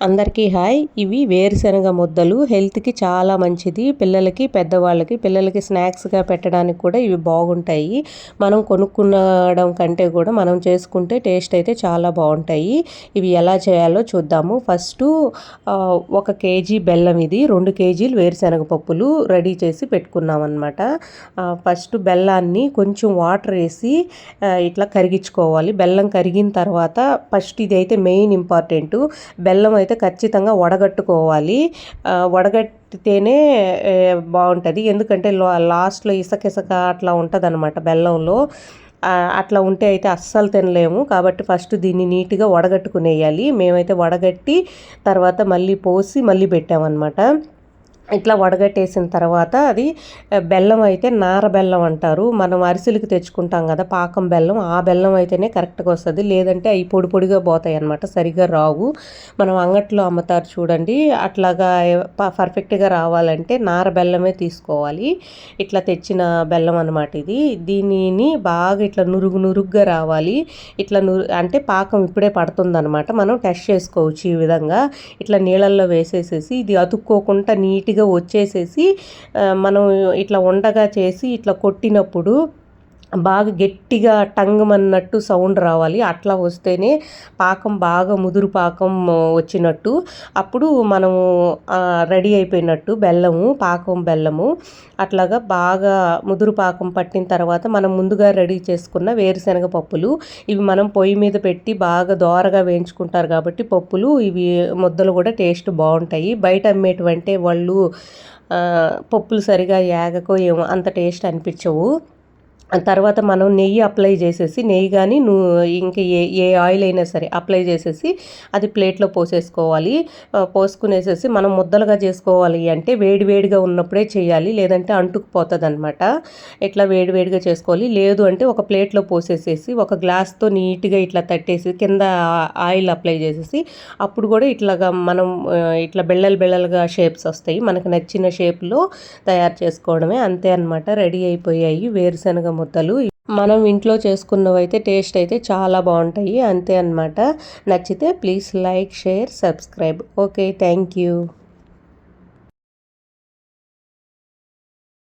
అందరికీ హాయ్. ఇవి వేరుశనగ ముద్దలు. హెల్త్‌కి చాలా మంచిది. పిల్లలకి, పెద్దవాళ్ళకి. పిల్లలకి స్నాక్స్‌గా పెట్టడానికి కూడా ఇవి బాగుంటాయి. మనం కొనుక్కునడం కంటే కూడా మనం చేసుకుంటే టేస్ట్ అయితే చాలా బాగుంటాయి. ఇవి ఎలా చేయాలో చూద్దాము. ఫస్టు 1 కేజీ బెల్లం, ఇది 2 కేజీలు వేరుశనగ పప్పులు రెడీ చేసి పెట్టుకున్నామన్నమాట. ఫస్ట్ బెల్లాన్ని కొంచెం వాటర్ వేసి ఇట్లా కరిగించుకోవాలి. బెల్లం కరిగిన తర్వాత ఫస్ట్ ఇదైతే మెయిన్ ఇంపార్టెంటు. బెల్లం అయితే ఖచ్చితంగా వడగట్టుకోవాలి. వడగట్టితేనే బాగుంటుంది. ఎందుకంటే లాస్ట్లో ఇసక అట్లా ఉంటుందన్నమాట బెల్లంలో. అట్లా ఉంటే అయితే అస్సలు తినలేము. కాబట్టి ఫస్ట్ దీన్ని నీట్గా వడగట్టుకునేయాలి. మేమైతే వడగట్టి తర్వాత మళ్ళీ పోసి మళ్ళీ పెట్టామన్నమాట. ఇట్లా వడగట్టేసిన తర్వాత అది బెల్లం అయితే నార బెల్లం అంటారు. మనం అరిసెలకి తెచ్చుకుంటాం కదా పాకం బెల్లం, ఆ బెల్లం అయితేనే కరెక్ట్గా వస్తుంది. లేదంటే అవి పొడి పొడిగా పోతాయి అన్నమాట, సరిగ్గా రావు. మనం అంగట్లో అమ్ముతారు చూడండి, అట్లాగా పర్ఫెక్ట్గా రావాలంటే నార బెల్లమే తీసుకోవాలి. ఇట్లా తెచ్చిన బెల్లం అనమాట ఇది. దీనిని బాగా ఇట్లా నురుగుగా రావాలి. ఇట్లా అంటే పాకం ఇప్పుడే పడుతుందన్నమాట. మనం టెస్ట్ చేసుకోవచ్చు ఈ విధంగా. ఇట్లా నీళ్ళల్లో వేసేసేసి ఇది అతుక్కోకుండా నీట్గా వచ్చేసేసి మనం ఇట్లా ఉండగా చేసి ఇట్లా కొట్టినప్పుడు బాగా గట్టిగా టంగమన్నట్టు సౌండ్ రావాలి. అట్లా వస్తేనే పాకం బాగా ముదురు పాకం వచ్చినట్టు. అప్పుడు మనము రెడీ అయిపోయినట్టు బెల్లము. అట్లాగా బాగా ముదురు పాకం పట్టిన తర్వాత మనం ముందుగా రెడీ చేసుకున్న వేరుశనగ పప్పులు, ఇవి మనం పొయ్యి మీద పెట్టి బాగా దోరగా వేయించుకుంటారు కాబట్టి పప్పులు ఇవి ముద్దలు కూడా టేస్ట్ బాగుంటాయి. బయట అమ్మేటువంటి వాళ్ళు పప్పులు సరిగా ఏగకో ఏమో అంత టేస్ట్ అనిపించవు. తర్వాత మనం నెయ్యి అప్లై చేసేసి, నెయ్యి కానీ ఇంక ఏ ఆయిల్ అయినా సరే అప్లై చేసేసి అది ప్లేట్లో పోసేసుకోవాలి. పోసుకునేసేసి మనం ముద్దలుగా చేసుకోవాలి అంటే వేడివేడిగా ఉన్నప్పుడే చేయాలి, లేదంటే అంటుకుపోతుంది అనమాట. ఇట్లా వేడివేడిగా చేసుకోవాలి. లేదు అంటే ఒక ప్లేట్లో పోసేసేసి ఒక గ్లాస్తో నీట్గా ఇట్లా తట్టేసి కింద ఆయిల్ అప్లై చేసేసి అప్పుడు కూడా ఇట్లాగా మనం ఇట్లా బెళ్ళలుగా షేప్స్ వస్తాయి. మనకు నచ్చిన షేప్లో తయారు చేసుకోవడమే, అంతే అనమాట. రెడీ అయిపోయాయి వేరుశనగ ముద్దలు. మనం ఇంట్లో చేసుకున్నవైతే టేస్ట్ అయితే చాలా బాగుంటాయి, అంతే అనమాట. నచ్చితే please like, share, subscribe. Okay, thank you.